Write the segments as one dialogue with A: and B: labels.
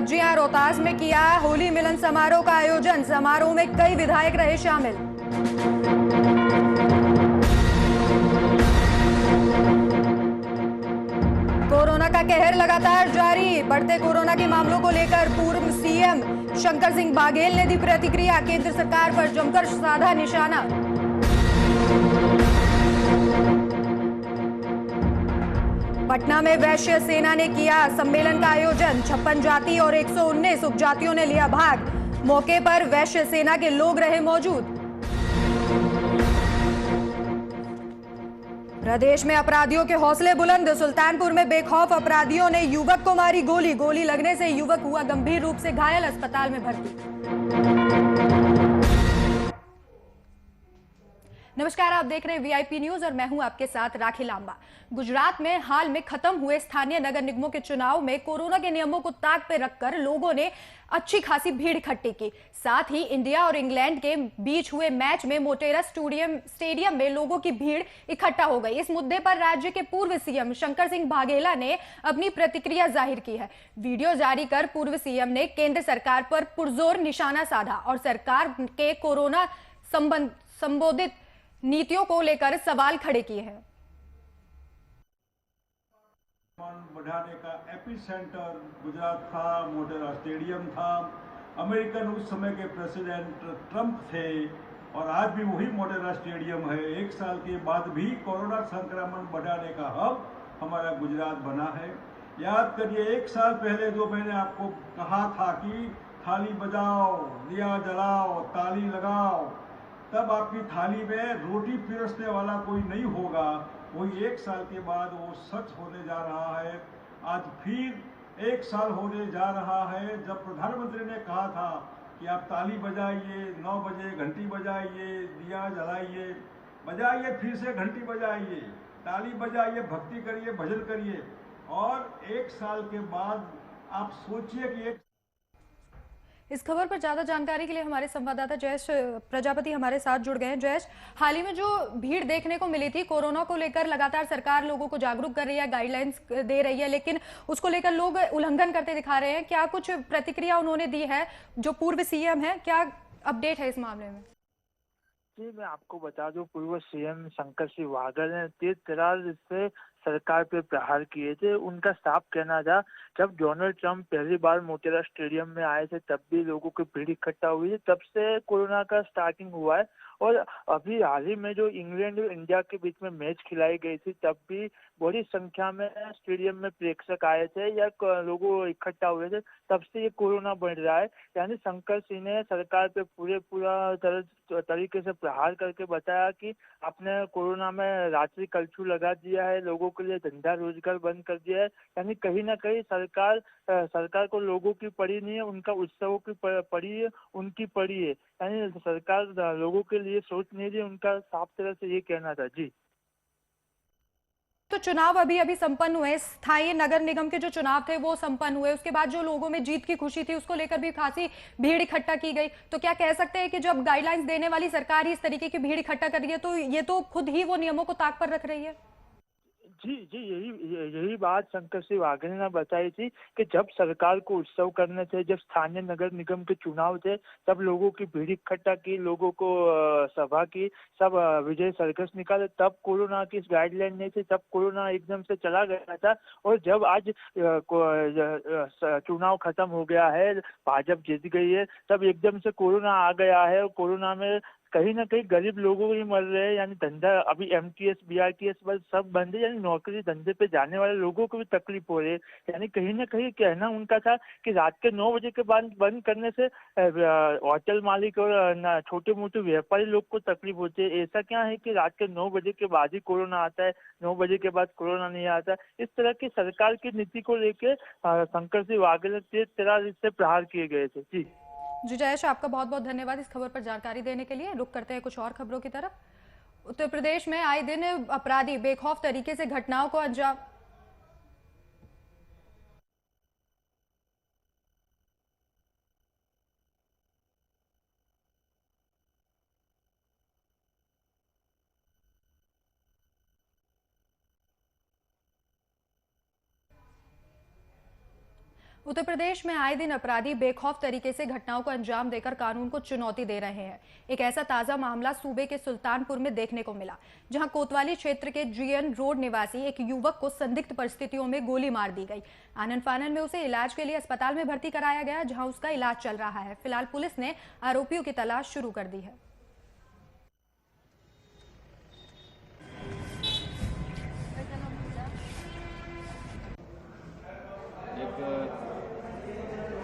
A: जी हाँ, रोहतास में किया होली मिलन समारोह का आयोजन। समारोह में कई विधायक रहे शामिल। कोरोना का कहर लगातार जारी। बढ़ते कोरोना के मामलों को लेकर पूर्व सीएम शंकर सिंह बाघेल ने दी प्रतिक्रिया। केंद्र सरकार पर जमकर साधा निशाना। पटना में वैश्य सेना ने किया सम्मेलन का आयोजन। 56 जाति और 119 उपजातियों ने लिया भाग। मौके पर वैश्य सेना के लोग रहे मौजूद। प्रदेश में अपराधियों के हौसले बुलंद। सुल्तानपुर में बेखौफ अपराधियों ने युवक को मारी गोली। गोली लगने से युवक हुआ गंभीर रूप से घायल, अस्पताल में भर्ती। नमस्कार, आप देख रहे हैं वीआईपी न्यूज और मैं हूं आपके साथ राखी लांबा। गुजरात में हाल में खत्म हुए स्थानीय नगर निगमों के चुनाव में कोरोना के नियमों को ताक पे रखकर लोगों ने अच्छी खासी भीड़ इकट्ठी की। साथ ही इंडिया और इंग्लैंड के बीच हुए मैच में मोटेरा स्टेडियम में लोगों की भीड़ इकट्ठा हो गई। इस मुद्दे पर राज्य के पूर्व सीएम शंकर सिंह बाघेला ने अपनी प्रतिक्रिया जाहिर की है। वीडियो जारी कर पूर्व सीएम ने केंद्र सरकार पर पुरजोर निशाना साधा और सरकार के कोरोना संबोधित नीतियों को लेकर सवाल खड़े किए हैं।
B: बढ़ाने का एपिसेंटर गुजरात था, मोटेरा स्टेडियम था। अमेरिकन उस समय के प्रेसिडेंट ट्रंप थे और आज भी वही मोटेरा स्टेडियम है। एक साल के बाद भी कोरोना संक्रमण बढ़ाने का हब हमारा गुजरात बना है। याद करिए, एक साल पहले जो मैंने आपको कहा था कि थाली बजाओ, दिया जलाओ, ताली लगाओ, तब आपकी थाली में रोटी पिरसने वाला कोई नहीं होगा। वही एक साल के बाद वो सच होने जा रहा है। आज फिर एक साल होने जा रहा है जब प्रधानमंत्री ने कहा था कि आप ताली बजाइए, 9 बजे घंटी बजाइए, दिया जलाइए, बजाइए, फिर से घंटी बजाइए, ताली बजाइए, भक्ति करिए, भजन करिए। और एक साल के बाद आप सोचिए कि एक
A: इस खबर पर ज्यादा जानकारी के लिए हमारे संवाददाता जयेश प्रजापति हमारे साथ जुड़ गए हैं। जयेश, हाल ही में जो भीड़ देखने को मिली थी, कोरोना को लेकर लगातार सरकार लोगों को जागरूक कर रही है, गाइडलाइंस दे रही है, लेकिन उसको लेकर लोग उल्लंघन करते दिखा रहे हैं। क्या कुछ प्रतिक्रिया उन्होंने दी है? जो पूर्व सीएम है, क्या अपडेट है इस मामले में?
C: जी, मैं आपको बता दूं, पूर्व सीएम शंकर सिंह बाघेल ने तेज तर्रार से सरकार पे प्रहार किए थे। उनका साफ कहना था, जब डोनाल्ड ट्रंप पहली बार मोटेरा स्टेडियम में आए थे तब भी लोगों की भीड़ इकट्ठा हुई है, तब से कोरोना का स्टार्टिंग हुआ है। और अभी हाल ही में जो इंग्लैंड और इंडिया के बीच में मैच खिलाई गई थी, तब भी बड़ी संख्या में स्टेडियम में प्रेक्षक आए थे या लोगों इकट्ठा हुए थे, तब से ये कोरोना बढ़ रहा है। यानी शंकर सिंह ने सरकार पे पूरा तरीके से प्रहार करके बताया कि आपने कोरोना में रात्रि कर्फ्यू लगा दिया है, लोगों के लिए धंधा रोजगार बंद कर दिया है। यानी कहीं ना कहीं सरकार को लोगों की पड़ी नहीं है, उनका उत्सवों की पड़ी है, उनकी पड़ी है। यानी सरकार लोगों के लिए सोच नहीं रही, उनका साफ तरह से ये कहना था। जी,
A: तो चुनाव अभी अभी संपन्न हुए, स्थानीय नगर निगम के जो चुनाव थे वो संपन्न हुए, उसके बाद जो लोगों में जीत की खुशी थी उसको लेकर भी खासी भीड़ इकट्ठा की गई। तो क्या कह सकते हैं कि जब गाइडलाइंस देने वाली सरकार ही इस तरीके की भीड़ इकट्ठा कर रही है, तो ये तो खुद ही वो नियमों को ताक पर रख रही है?
C: जी, जी, यही बात शंकर सिंह बाघेल ने बताई थी कि जब सरकार को उत्सव करने थे, जब स्थानीय नगर निगम के चुनाव थे, तब लोगों की भीड़ इकट्ठा की, लोगों को सभा की, सब विजय सर्कस निकाले, तब कोरोना की गाइडलाइन नहीं थी, तब कोरोना एकदम से चला गया था। और जब आज चुनाव खत्म हो गया है, भाजपा जीत गई है, तब एकदम से कोरोना आ गया है। और कोरोना में कहीं ना कहीं गरीब लोगों ही मर रहे हैं। यानी धंधा अभी एमटीएस बीआरटीएस बस सब बंद है, यानी नौकरी धंधे पे जाने वाले लोगों को भी तकलीफ हो रही है। यानी कहीं ना कहीं कहना उनका था कि रात के 9 बजे के बाद बंद करने से होटल मालिक और छोटे मोटे व्यापारी लोग को तकलीफ होती है। ऐसा क्या है कि रात के 9 बजे के बाद ही कोरोना आता है, 9 बजे के बाद कोरोना नहीं आता? इस तरह की सरकार की नीति को लेकर शंकर सिंह बाघेल ने तेज तर्रार से प्रहार किए गए थे। जी,
A: जी जयेश, आपका बहुत बहुत धन्यवाद इस खबर पर जानकारी देने के लिए। रुक करते हैं कुछ और खबरों की तरफ। उत्तर प्रदेश में आए दिन अपराधी बेखौफ तरीके से घटनाओं को अंजाम उत्तर प्रदेश में आए दिन अपराधी बेखौफ तरीके से घटनाओं को अंजाम देकर कानून को चुनौती दे रहे हैं। एक ऐसा ताजा मामला सूबे के सुल्तानपुर में देखने को मिला, जहां कोतवाली क्षेत्र के जीएन रोड निवासी एक युवक को संदिग्ध परिस्थितियों में गोली मार दी गई। आनन फानन में उसे इलाज के लिए अस्पताल में भर्ती कराया गया, जहां उसका इलाज चल रहा है। फिलहाल पुलिस ने आरोपियों की तलाश शुरू कर दी है।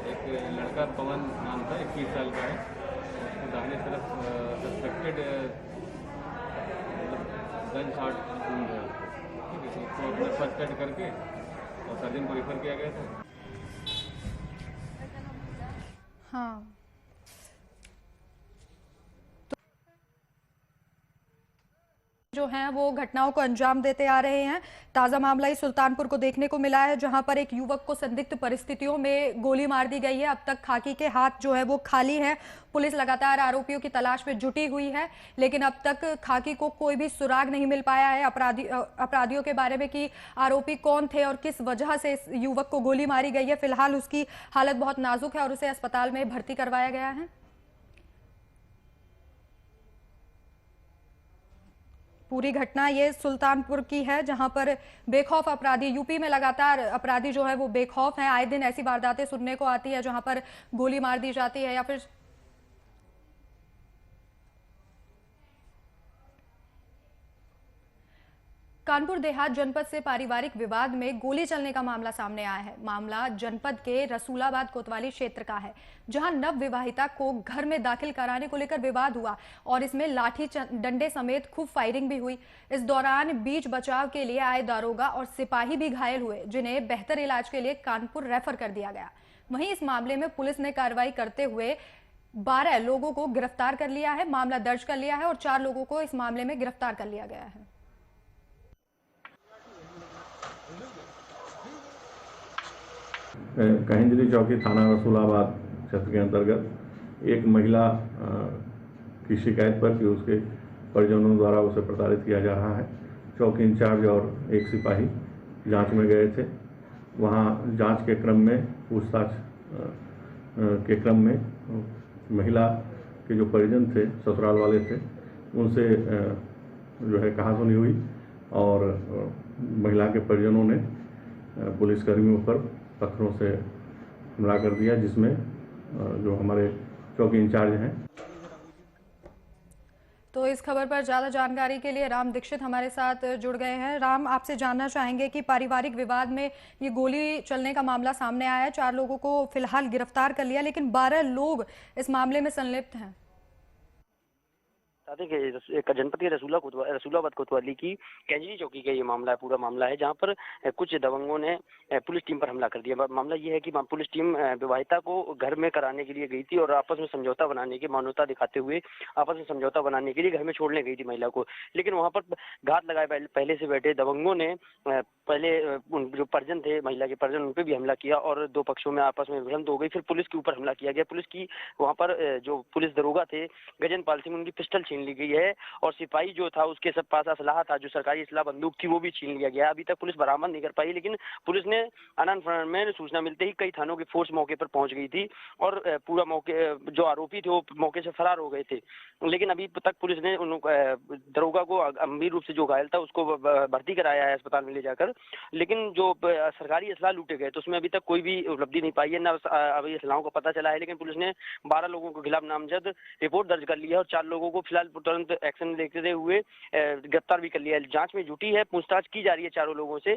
D: एक लड़का पवन नाम था, 21 साल का है। उसको दाहिने तरफ सस्पेक्टेड गन शॉट वुंड है उसको, ठीक है। उसको अपना फर्स्ट एड करके और सर्जन को रेफर किया गया था।
A: हाँ, जो हैं वो घटनाओं को अंजाम देते आ रहे हैं। ताजा मामला ही सुल्तानपुर को देखने को मिला है, जहां पर एक युवक को संदिग्ध परिस्थितियों में गोली मार दी गई है। अब तक खाकी के हाथ जो है वो खाली है। पुलिस लगातार आरोपियों की तलाश में जुटी हुई है, लेकिन अब तक खाकी को कोई भी सुराग नहीं मिल पाया है अपराधियों के बारे में कि आरोपी कौन थे और किस वजह से इस युवक को गोली मारी गई है। फिलहाल उसकी हालत बहुत नाजुक है और उसे अस्पताल में भर्ती करवाया गया है। पूरी घटना ये सुल्तानपुर की है, जहां पर बेखौफ अपराधी, यूपी में लगातार अपराधी जो है वो बेखौफ हैं। आए दिन ऐसी वारदातें सुनने को आती है जहां पर गोली मार दी जाती है या फिर कानपुर देहात जनपद से पारिवारिक विवाद में गोली चलने का मामला सामने आया है। मामला जनपद के रसूलाबाद कोतवाली क्षेत्र का है, जहां नव विवाहिता को घर में दाखिल कराने को लेकर विवाद हुआ और इसमें लाठी डंडे समेत खूब फायरिंग भी हुई। इस दौरान बीच बचाव के लिए आए दारोगा और सिपाही भी घायल हुए, जिन्हें बेहतर इलाज के लिए कानपुर रेफर कर दिया गया। वहीं इस मामले में पुलिस ने कार्रवाई करते हुए 12 लोगों को गिरफ्तार कर लिया है, मामला दर्ज कर लिया है और 4 लोगों को इस मामले में गिरफ्तार कर लिया गया है।
E: कहिंजरी चौकी थाना रसूलाबाद क्षेत्र के अंतर्गत एक महिला की शिकायत पर कि उसके परिजनों द्वारा उसे प्रताड़ित किया जा रहा है, चौकी इंचार्ज और एक सिपाही जांच में गए थे। वहां जांच के क्रम में, पूछताछ के क्रम में महिला के जो परिजन थे, ससुराल वाले थे, उनसे जो है कहासुनी हुई और महिला के परिजनों ने पुलिसकर्मियों पर पत्थरों से हमला कर दिया, जिसमें जो हमारे चौकी इंचार्ज हैं।
A: तो इस खबर पर ज्यादा जानकारी के लिए राम दीक्षित हमारे साथ जुड़ गए हैं। राम, आपसे जानना चाहेंगे कि पारिवारिक विवाद में ये गोली चलने का मामला सामने आया है, 4 लोगों को फिलहाल गिरफ्तार कर लिया, लेकिन 12 लोग इस मामले में संलिप्त हैं।
F: देखिए, जनपद के रसूलाबाद कोतवाली की कैंजरी चौकी का ये मामला है, पूरा मामला है, जहां पर कुछ दबंगों ने पुलिस टीम पर हमला कर दिया। मामला ये है कि पुलिस टीम विवाहिता को घर में कराने के लिए गई थी और आपस में समझौता बनाने की मानवता दिखाते हुए आपस में समझौता बनाने के लिए घर में छोड़ने गई थी महिला को। लेकिन वहां पर घात लगाए पहले से बैठे दबंगों ने पहले जो परिजन थे, महिला के परिजन, उन पर भी हमला किया और 2 पक्षों में आपस में भिड़ंत हो गई। फिर पुलिस के ऊपर हमला किया गया। पुलिस की वहां पर जो पुलिस दरोगा थे गजन पाल सिंह, उनकी पिस्टल छीन ली गई है और सिपाही जो था उसके सब पास असलाह था, जो सरकारी असलाह बंदूक थी, वो भी छीन लिया गया। अभी तक पुलिस बरामद नहीं कर पाई, लेकिन पुलिस ने आनंद में सूचना मिलते ही कई थानों की फोर्स मौके पर पहुंच गई थी और पूरा मौके, जो आरोपी थे वो मौके से फरार हो गए थे। लेकिन अभी तक पुलिस ने दरोगा को गंभीर रूप से जो घायल था उसको भर्ती कराया है अस्पताल में ले जाकर, लेकिन जो सरकारी असलाह लूटे गए तो उसमें अभी तक कोई भी उपलब्धि नहीं पाई है, न अभी असलाहों का पता चला है। लेकिन पुलिस ने 12 लोगों के खिलाफ नामजद रिपोर्ट दर्ज कर ली है और 4 लोगों को फिलहाल तुरंत एक्शन लेते हुए गिरफ्तार भी कर लिया है। जांच में जुटी है, पूछताछ की जा रही है 4 लोगों से।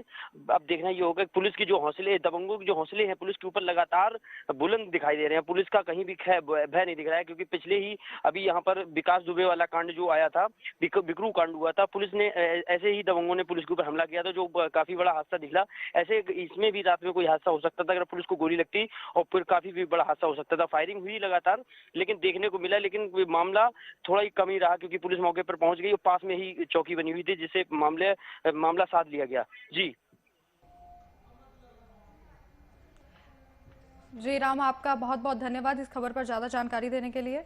F: अब देखना ये होगा पुलिस की जो हौसले, दबंगों के जो हौसले हैं पुलिस के ऊपर लगातार बुलंद दिखाई दे रहे हैं। पुलिस का कहीं भी भय नहीं दिख रहा है, क्योंकि पिछले ही अभी यहाँ पर विकास दुबे वाला कांड जो आया था, बिकरू कांड हुआ था, पुलिस ने ऐसे ही दबंगों ने पुलिस के ऊपर हमला किया था, जो काफी बड़ा हादसा दिखला। ऐसे इसमें भी रात में कोई हादसा हो सकता था अगर पुलिस को गोली लगती, और फिर काफी भी बड़ा हादसा हो सकता था। फायरिंग हुई लगातार, लेकिन देखने को मिला, लेकिन मामला थोड़ा ही कम ही रहा, क्योंकि पुलिस मौके पर पहुंच गई और पास में ही चौकी बनी हुई थी, जिससे मामला साध लिया गया।
A: जी राम, आपका बहुत बहुत धन्यवाद इस खबर पर ज्यादा जानकारी देने के लिए।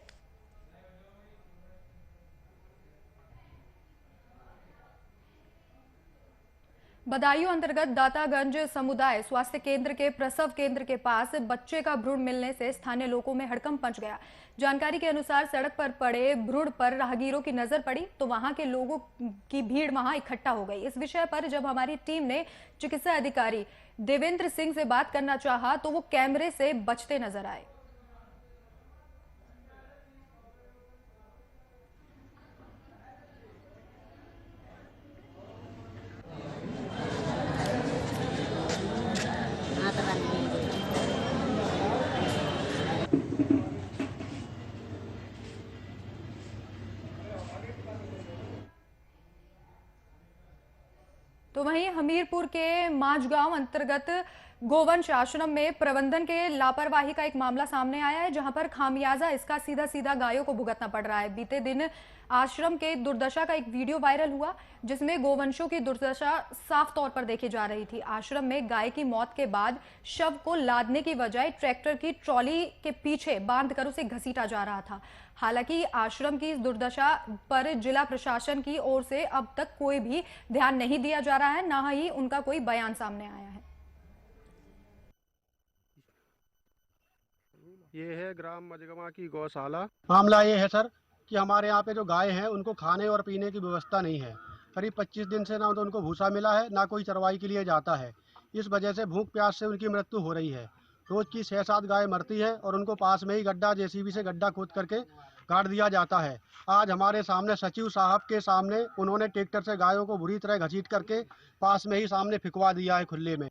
A: बदायूं अंतर्गत दातागंज समुदाय स्वास्थ्य केंद्र के प्रसव केंद्र के पास बच्चे का भ्रूण मिलने से स्थानीय लोगों में हड़कंप मच गया। जानकारी के अनुसार सड़क पर पड़े भ्रूण पर राहगीरों की नजर पड़ी तो वहां के लोगों की भीड़ वहां इकट्ठा हो गई। इस विषय पर जब हमारी टीम ने चिकित्सा अधिकारी देवेंद्र सिंह से बात करना चाहा तो वो कैमरे से बचते नजर आए। तो वहीं हमीरपुर के मांझगांव अंतर्गत गोवंश आश्रम में प्रबंधन के लापरवाही का एक मामला सामने आया है, जहां पर खामियाजा इसका सीधा सीधा गायों को भुगतना पड़ रहा है। बीते दिन आश्रम के दुर्दशा का एक वीडियो वायरल हुआ जिसमें गोवंशों की दुर्दशा साफ तौर पर देखी जा रही थी। आश्रम में गाय की मौत के बाद शव को लादने की बजाय ट्रैक्टर की ट्रॉली के पीछे बांधकर उसे घसीटा जा रहा था। हालांकि आश्रम की इस दुर्दशा पर जिला प्रशासन की ओर से अब तक कोई भी ध्यान नहीं दिया जा रहा है, ना ही उनका कोई बयान सामने आया है।
G: ये है ग्राम मजगमा की गौशाला।
H: मामला ये है सर कि हमारे यहाँ पे जो गाय हैं उनको खाने और पीने की व्यवस्था नहीं है। करीब 25 दिन से ना तो उनको भूसा मिला है, ना कोई चरवाई के लिए जाता है। इस वजह से भूख प्यास से उनकी मृत्यु हो रही है। रोज की 6-7 गाय मरती है और उनको पास में ही गड्ढा जेसीबी से गड्ढा खोद करके गाड़ दिया जाता है। आज हमारे सामने सचिव साहब के सामने उन्होंने ट्रैक्टर से गायों को बुरी तरह घसीट करके पास में ही सामने फिकवा दिया है खुले में।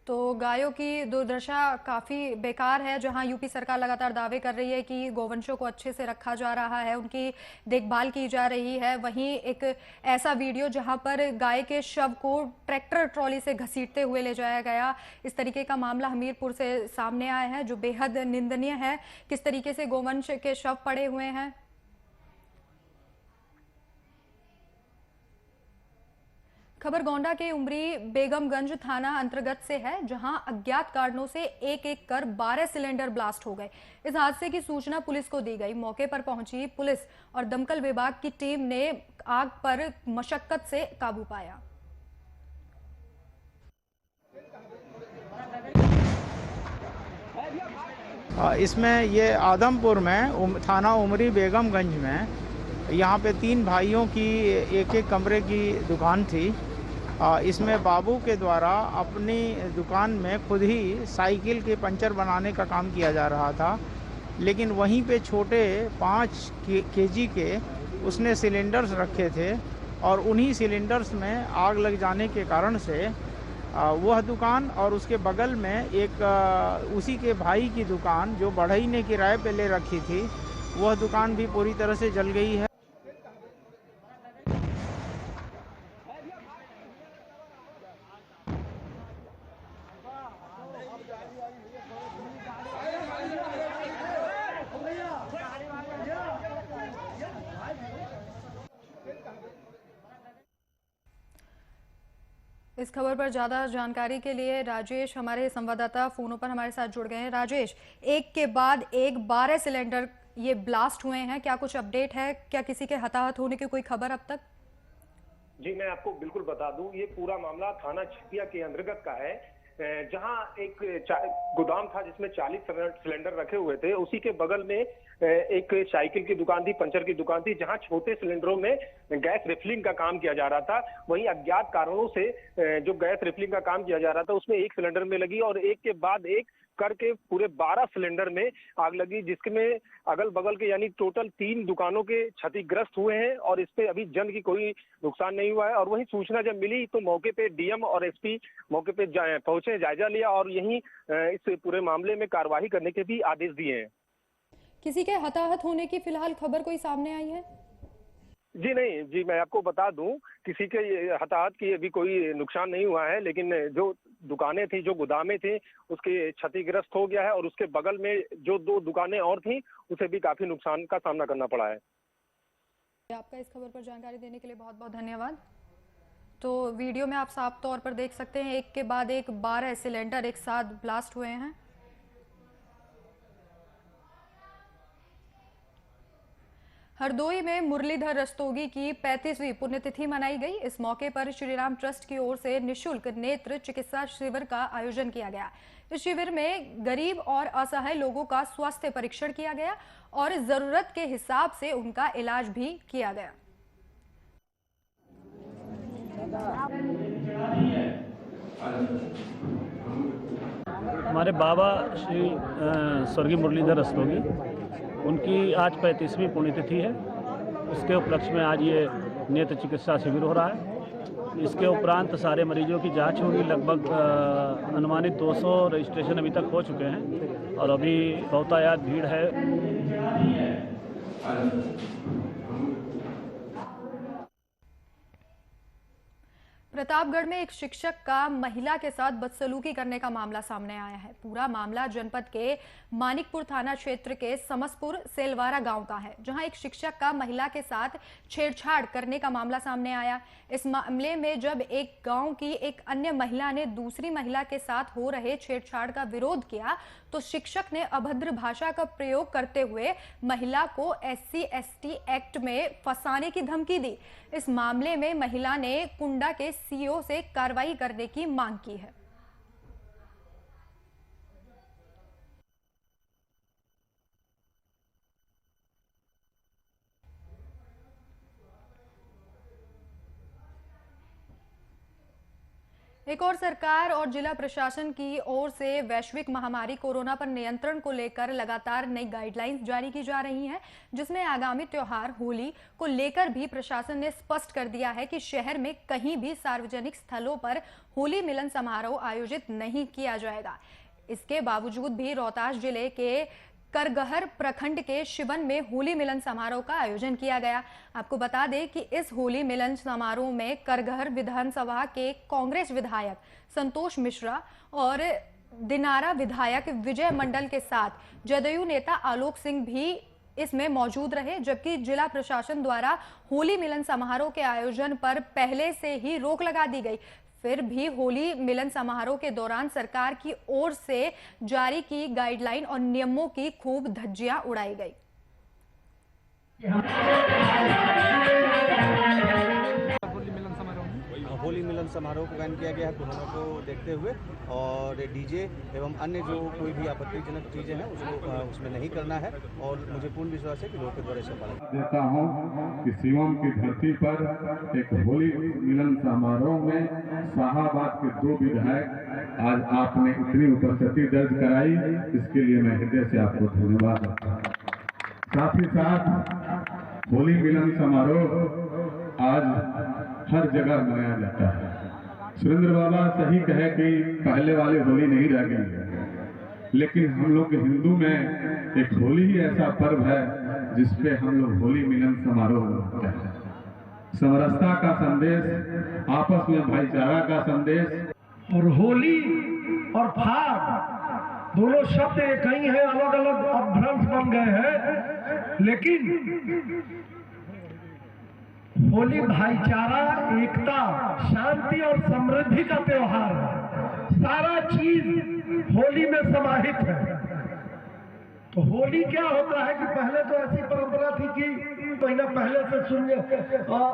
A: तो गायों की दुर्दशा काफी बेकार है। जहां यूपी सरकार लगातार दावे कर रही है कि गोवंशों को अच्छे से रखा जा रहा है, उनकी देखभाल की जा रही है, वहीं एक ऐसा वीडियो जहां पर गाय के शव को ट्रैक्टर ट्रॉली से घसीटते हुए ले जाया गया, इस तरीके का मामला हमीरपुर से सामने आया है, जो बेहद निंदनीय है। किस तरीके से गोवंश के शव पड़े हुए हैं। खबर गोंडा के उमरी बेगमगंज थाना अंतर्गत से है, जहां अज्ञात कारणों से एक एक कर 12 सिलेंडर ब्लास्ट हो गए। इस हादसे की सूचना पुलिस को दी गई। मौके पर पहुंची पुलिस और दमकल विभाग की टीम ने आग पर मशक्कत से काबू पाया।
I: इसमें ये आदमपुर में थाना उमरी बेगमगंज में यहाँ पे 3 भाइयों की एक एक कमरे की दुकान थी। इसमें बाबू के द्वारा अपनी दुकान में खुद ही साइकिल के पंचर बनाने का काम किया जा रहा था, लेकिन वहीं पे छोटे 5 केजी के उसने सिलेंडर्स रखे थे और उन्हीं सिलेंडर्स में आग लग जाने के कारण से वह दुकान और उसके बगल में एक उसी के भाई की दुकान जो बढ़ई ने किराए पे ले रखी थी, वह दुकान भी पूरी तरह से जल गई है।
A: इस खबर पर ज्यादा जानकारी के लिए राजेश हमारे संवाददाता फोनों पर हमारे साथ जुड़ गए हैं। राजेश, एक के बाद एक 12 सिलेंडर ये ब्लास्ट हुए हैं, क्या कुछ अपडेट है? क्या किसी के हताहत होने की कोई खबर अब तक?
J: जी मैं आपको बिल्कुल बता दूं, ये पूरा मामला थाना छतिया के अंतर्गत का है, जहां एक गोदाम था जिसमें 40 सिलेंडर रखे हुए थे। उसी के बगल में एक साइकिल की दुकान थी, पंचर की दुकान थी, जहां छोटे सिलेंडरों में गैस रिफिलिंग का काम किया जा रहा था। वहीं अज्ञात कारणों से जो गैस रिफिलिंग का काम किया जा रहा था उसमें एक सिलेंडर में लगी और एक के बाद एक करके पूरे 12 सिलेंडर में आग लगी, जिसमें अगल बगल के यानी टोटल 3 दुकानों के क्षतिग्रस्त हुए हैं और इस पे अभी जन की कोई नुकसान नहीं हुआ है। और वहीं सूचना जब मिली तो मौके पे डीएम और एसपी मौके पे पहुंचे, जायजा लिया और यहीं इस पूरे मामले में कार्रवाई करने के भी आदेश दिए हैं।
A: किसी के हताहत होने की फिलहाल खबर कोई सामने आई है?
J: जी नहीं, जी मैं आपको बता दूं, किसी के हताहत की अभी कोई नुकसान नहीं हुआ है, लेकिन जो दुकानें थी, जो गोदामें थी, उसके क्षतिग्रस्त हो गया है और उसके बगल में जो 2 दुकानें और थी उसे भी काफी नुकसान का सामना करना पड़ा है।
A: आपका इस खबर पर जानकारी देने के लिए बहुत बहुत धन्यवाद। तो वीडियो में आप साफ तौर पर देख सकते हैं एक के बाद एक 12 सिलेंडर एक साथ ब्लास्ट हुए हैं। हरदोई में मुरलीधर रस्तोगी की 35वीं पुण्यतिथि मनाई गई। इस मौके पर श्रीराम ट्रस्ट की ओर से निःशुल्क नेत्र चिकित्सा शिविर का आयोजन किया गया। इस शिविर में गरीब और असहाय लोगों का स्वास्थ्य परीक्षण किया गया और जरूरत के हिसाब से उनका इलाज भी किया गया।
K: हमारे बाबा श्री स्वर्गीय मुरलीधर रस्तोगी, उनकी आज 35वीं पुण्यतिथि है। उसके उपलक्ष्य में आज ये नेत्र चिकित्सा शिविर हो रहा है। इसके उपरांत सारे मरीजों की जांच होगी। लगभग अनुमानित 200 रजिस्ट्रेशन अभी तक हो चुके हैं और अभी बहुतायत भीड़ है।
A: प्रतापगढ़ में एक शिक्षक का महिला के साथ बदसलूकी करने का मामला सामने आया है। पूरा मामला जनपद के मानिकपुर थाना क्षेत्र के समसपुर सेलवारा गांव का है, जहां एक शिक्षक का महिला के साथ छेड़छाड़ करने का मामला सामने आया। इस मामले में जब एक गांव की एक अन्य महिला ने दूसरी महिला के साथ हो रहे छेड़छाड़ का विरोध किया तो शिक्षक ने अभद्र भाषा का प्रयोग करते हुए महिला को SC/ST एक्ट में फंसाने की धमकी दी। इस मामले में महिला ने कुंडा के CO से कार्रवाई करने की मांग की है। एक और सरकार और जिला प्रशासन की ओर से वैश्विक महामारी कोरोना पर नियंत्रण को लेकर लगातार नई गाइडलाइंस जारी की जा रही हैं, जिसमें आगामी त्योहार होली को लेकर भी प्रशासन ने स्पष्ट कर दिया है कि शहर में कहीं भी सार्वजनिक स्थलों पर होली मिलन समारोह आयोजित नहीं किया जाएगा। इसके बावजूद भी रोहतास जिले के करगहर प्रखंड के शिवन में होली मिलन समारोह का आयोजन किया गया। आपको बता दें कि इस होली मिलन समारोह में करगहर विधानसभा के कांग्रेस विधायक संतोष मिश्रा और दिनारा विधायक विजय मंडल के साथ जदयू नेता आलोक सिंह भी इसमें मौजूद रहे, जबकि जिला प्रशासन द्वारा होली मिलन समारोह के आयोजन पर पहले से ही रोक लगा दी गई। फिर भी होली मिलन समारोह के दौरान सरकार की ओर से जारी की गाइडलाइन और नियमों की खूब धज्जियां उड़ाई गई।
L: होली मिलन समारोह को बैन किया गया है कोरोना को देखते हुए, और डीजे एवं अन्य जो कोई भी आपत्तिजनक चीजें हैं उसको उसमें नहीं करना है, और मुझे पूर्ण विश्वास है कि लोगों के द्वारा इसका पालन
M: देता हूं कि शिवम की धरती पर एक होली मिलन समारोह में शाहाबाद के 2 विधायक आज आपने इतनी उपस्थिति दर्ज कराई, इसके लिए मैं हृदय से आपको धन्यवाद देता हूं। साथ ही साथ होली मिलन समारोह आज हर जगह मनाया जाता है। सुरेंद्र बाबा सही कहे कि पहले वाली होली नहीं रह गई, लेकिन हम लोग हिंदू में एक होली ही ऐसा पर्व है जिसपे हम लोग होली मिलन समारोह मनाते हैं। समरसता का संदेश, आपस में भाईचारा का संदेश।
N: और होली और फाग दोनों शब्द एक ही है, अलग अलग अपभ्रंश बन गए हैं, लेकिन होली भाईचारा, एकता, शांति और समृद्धि का त्योहार है। सारा चीज होली में समाहित है। तो होली क्या होता है कि पहले तो ऐसी परंपरा थी कि महीना पहले से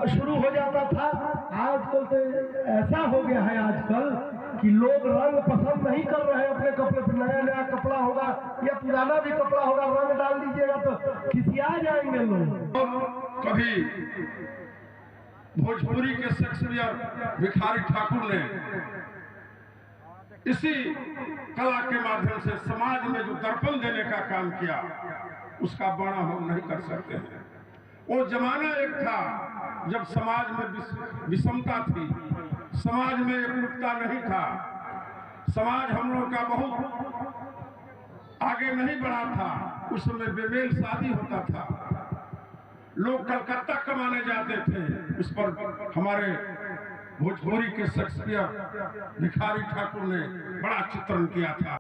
N: शुरू हो जाता था। आजकल तो ऐसा हो गया है आजकल कि लोग रंग पसंद नहीं कर रहे हैं अपने कपड़े पर। नया नया कपड़ा होगा या पुराना भी कपड़ा होगा, रंग डाल दीजिएगा तो खिसिया जाएंगे लोग।
O: कभी भोजपुरी के शेक्सपियर भिखारी ठाकुर ने इसी कला के माध्यम से समाज में जो दर्पण देने का काम किया, उसका वर्णन हम नहीं कर सकते हैं। वो जमाना एक था जब समाज में विषमता थी, समाज में एकरूपता नहीं था, समाज हम लोग का बहुत आगे नहीं बढ़ा था। उस समय बेमेल शादी होता था, लोग कलकत्ता कमाने जाते थे। इस पर हमारे भोजपुरी के शेक्सपियर भिखारी ठाकुर ने बड़ा चित्रण किया था।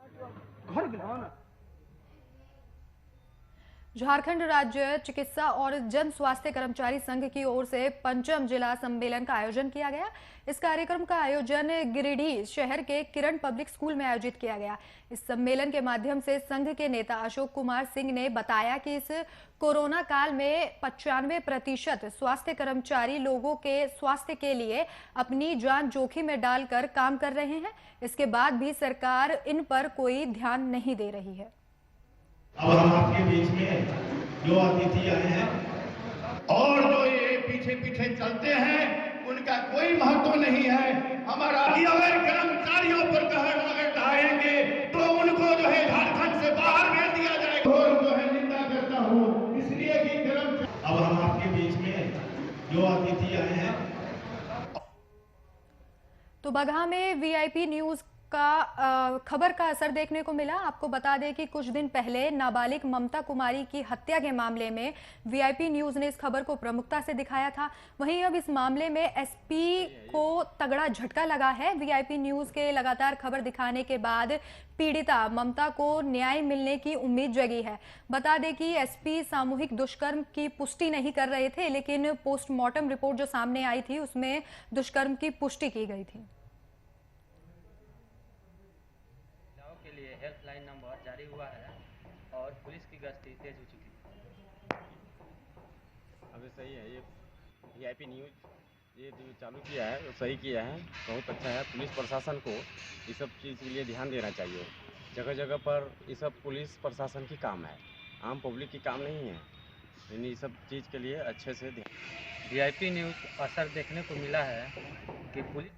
A: झारखंड राज्य चिकित्सा और जन स्वास्थ्य कर्मचारी संघ की ओर से 5वां जिला सम्मेलन का आयोजन किया गया। इस कार्यक्रम का आयोजन गिरिडीह शहर के किरण पब्लिक स्कूल में आयोजित किया गया। इस सम्मेलन के माध्यम से संघ के नेता अशोक कुमार सिंह ने बताया कि इस कोरोना काल में 95% स्वास्थ्य कर्मचारी लोगों के स्वास्थ्य के लिए अपनी जान जोखिम में डालकर काम कर रहे हैं। इसके बाद भी सरकार इन पर कोई ध्यान नहीं दे रही है।
N: अब हम आपके बीच में जो अतिथि आए हैं और जो ये पीछे पीछे चलते हैं उनका कोई महत्व नहीं है। हमारा अगर कर्मचारियों पर कहर अगर ढाएंगे तो उनको जो है झारखंड से बाहर भेज दिया जाएगा। और जो है निंदा करता हूँ इसलिए कि अब हम आपके बीच में जो अतिथि आए हैं।
A: तो बगहा में वीआईपी न्यूज का खबर का असर देखने को मिला। आपको बता दें कि कुछ दिन पहले नाबालिग ममता कुमारी की हत्या के मामले में वीआईपी न्यूज ने इस खबर को प्रमुखता से दिखाया था। वहीं अब इस मामले में एसपी को तगड़ा झटका लगा है। वीआईपी न्यूज के लगातार खबर दिखाने के बाद पीड़िता ममता को न्याय मिलने की उम्मीद जगी है। बता दें कि एसपी सामूहिक दुष्कर्म की पुष्टि नहीं कर रहे थे, लेकिन पोस्टमार्टम रिपोर्ट जो सामने आई थी उसमें दुष्कर्म की पुष्टि की गई थी।
P: हेल्पलाइन नंबर जारी हुआ है और पुलिस की गश्ती तेज हो चुकी है।
D: अभी सही है, ये वीआईपी न्यूज ये जो चालू किया है वो सही किया है, बहुत अच्छा है। पुलिस प्रशासन को इस सब चीज़ के लिए ध्यान देना चाहिए। जगह जगह पर ये सब पुलिस प्रशासन की काम है, आम पब्लिक की काम नहीं है। यानी ये सब चीज़ के लिए अच्छे से
P: वीआईपी न्यूज असर देखने को मिला है कि पुलिस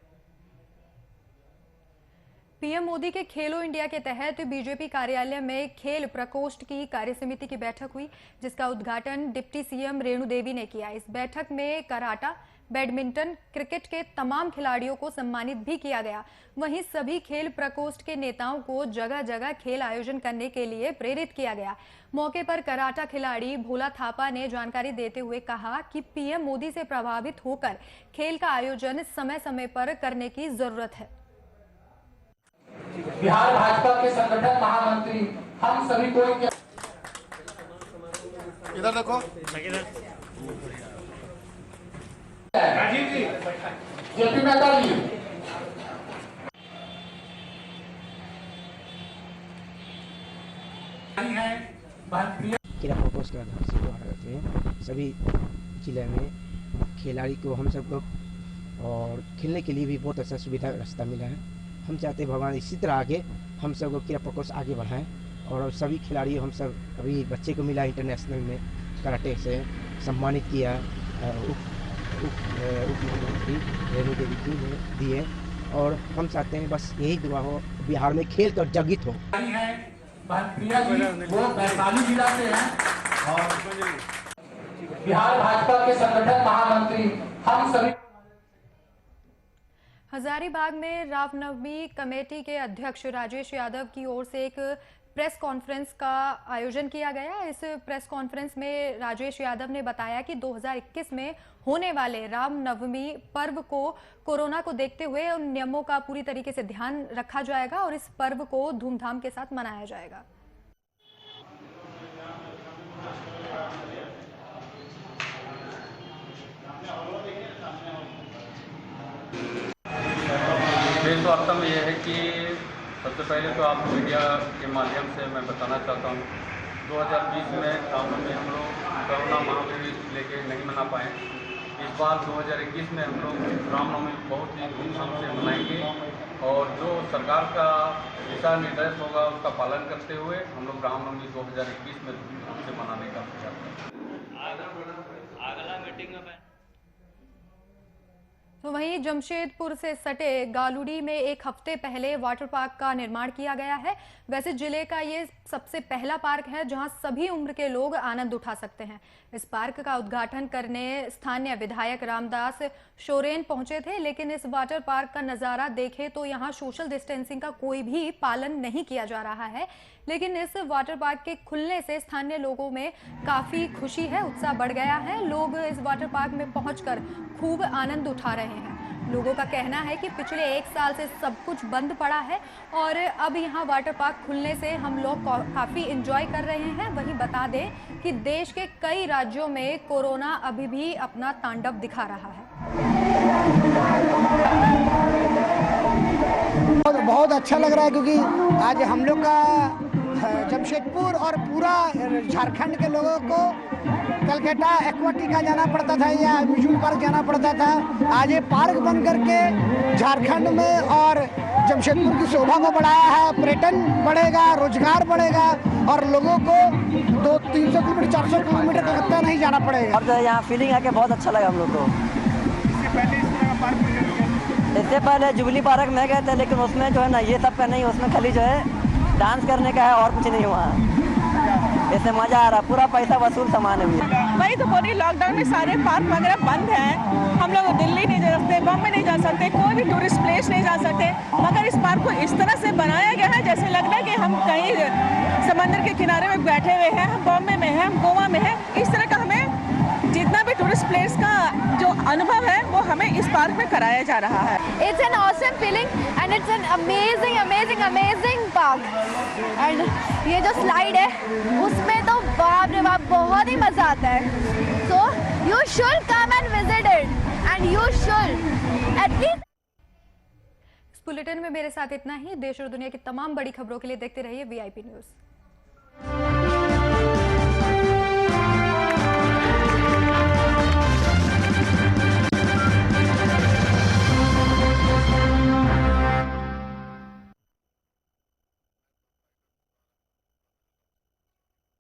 A: पीएम मोदी के खेलो इंडिया के तहत बीजेपी कार्यालय में खेल प्रकोष्ठ की कार्यसमिति की बैठक हुई, जिसका उद्घाटन डिप्टी सीएम रेणु देवी ने किया। इस बैठक में कराटा, बैडमिंटन, क्रिकेट के तमाम खिलाड़ियों को सम्मानित भी किया गया। वहीं सभी खेल प्रकोष्ठ के नेताओं को जगह जगह खेल आयोजन करने के लिए प्रेरित किया गया। मौके पर कराटा खिलाड़ी भोला थापा ने जानकारी देते हुए कहा कि पीएम मोदी से प्रभावित होकर खेल का आयोजन समय समय पर करने की जरूरत है।
Q: बिहार भाजपा के संगठन महामंत्री हम सभी को
N: इधर देखो राजीव जी,
Q: जेपी मेहता जी,
R: क्रीड़ा प्रकोष्ठ के अध्यक्ष द्वारा हैं सभी जिले में खिलाड़ी को हम सबको और खेलने के लिए भी बहुत अच्छा सुविधा रास्ता मिला है। हम चाहते हैं भगवान इसी तरह आगे हम सब को क्रीड़ा प्रकोष्ठ आगे बढ़ाएं और सभी खिलाड़ियों हम सब अभी बच्चे को मिला इंटरनेशनल में कराटे से सम्मानित किया मुख्यमंत्री रेणु देवी जी ने दिए और हम चाहते हैं बस यही दुआ हो बिहार में खेल तो जगित हो।
Q: वो वैशाली जिला से हैं और बिहार भाजपा के संगठन महामंत्री हम सभी।
A: हजारीबाग में रामनवमी कमेटी के अध्यक्ष राजेश यादव की ओर से एक प्रेस कॉन्फ्रेंस का आयोजन किया गया। इस प्रेस कॉन्फ्रेंस में राजेश यादव ने बताया कि 2021 में होने वाले रामनवमी पर्व को कोरोना को देखते हुए उन नियमों का पूरी तरीके से ध्यान रखा जाएगा और इस पर्व को धूमधाम के साथ मनाया जाएगा।
S: मेरी तो वार्ता में यह है कि सबसे पहले तो आप मीडिया के माध्यम से मैं बताना चाहता हूँ 2020 में रामनवमी हम लोग कोरोना महामारी लेके नहीं मना पाए। इस बार 2021 में हम लोग रामनवमी बहुत ही धूमधाम से मनाएंगे और जो सरकार का दिशा निर्देश होगा उसका पालन करते हुए हम लोग रामनवमी 2021 में धूमधाम से मनाने का प्रयास करेंगे।
P: अगला मीटिंग में
A: तो वहीं जमशेदपुर से सटे गालूडी में एक हफ्ते पहले वाटर पार्क का निर्माण किया गया है। वैसे जिले का ये सबसे पहला पार्क है जहां सभी उम्र के लोग आनंद उठा सकते हैं। इस पार्क का उद्घाटन करने स्थानीय विधायक रामदास शोरेन पहुंचे थे, लेकिन इस वाटर पार्क का नजारा देखें तो यहां सोशल डिस्टेंसिंग का कोई भी पालन नहीं किया जा रहा है। लेकिन इस वाटर पार्क के खुलने से स्थानीय लोगों में काफी खुशी है, उत्साह बढ़ गया है। लोग इस वाटर पार्क में पहुंचकर खूब आनंद उठा रहे हैं। लोगों का कहना है कि पिछले 1 साल से सब कुछ बंद पड़ा है और अब यहाँ वाटर पार्क खुलने से हम लोग काफ़ी इंजॉय कर रहे हैं। वहीं बता दें कि देश के कई राज्यों में कोरोना अभी भी अपना तांडव दिखा रहा है।
T: बहुत अच्छा लग रहा है क्योंकि आज हम लोग का जमशेदपुर और पूरा झारखंड के लोगों को कलकत्ता एक्वाटिका जाना पड़ता था या म्यूजियम पार्क जाना पड़ता था। आज ये पार्क बन करके झारखंड में और जमशेदपुर की शोभा को बढ़ाया है। पर्यटन बढ़ेगा, रोजगार बढ़ेगा और लोगों को 200-300 किलोमीटर 400 किलोमीटर कलकत्ता नहीं जाना पड़ेगा।
U: और यहाँ फीलिंग आके बहुत अच्छा लगा हम लोग को। इससे पहले जुबली पार्क में गए थे, लेकिन उसमें जो है ना ये सब का नहीं, उसमें खाली जो है डांस करने का है और कुछ नहीं हुआ। इससे मजा आ रहा, पूरा पैसा वसूल सामान है।
V: वही तो बोली, लॉकडाउन में सारे पार्क वगैरह बंद हैं। हम लोग दिल्ली नहीं जा सकते, बॉम्बे नहीं जा सकते, कोई भी टूरिस्ट प्लेस नहीं जा सकते। मगर इस पार्क को इस तरह से बनाया गया है जैसे लग रहा है कि हम कहीं समंदर के किनारे में बैठे हुए हैं, हम बॉम्बे में हैं, हम गोवा में हैं। इस तरह का हमें जितना भी टूरिस्ट प्लेस का जो अनुभव है वो हमें इस पार्क में कराया जा रहा है।
W: It's an awesome feeling and it's an amazing park. And ये जो स्लाइड है उसमें तो बाप रे बाप बहुत ही मजा आता है। So you should come and visit it and you should at least।
A: इस बुलेटिन में मेरे साथ इतना ही। देश और दुनिया की तमाम बड़ी खबरों के लिए देखते रहिए VIP न्यूज़।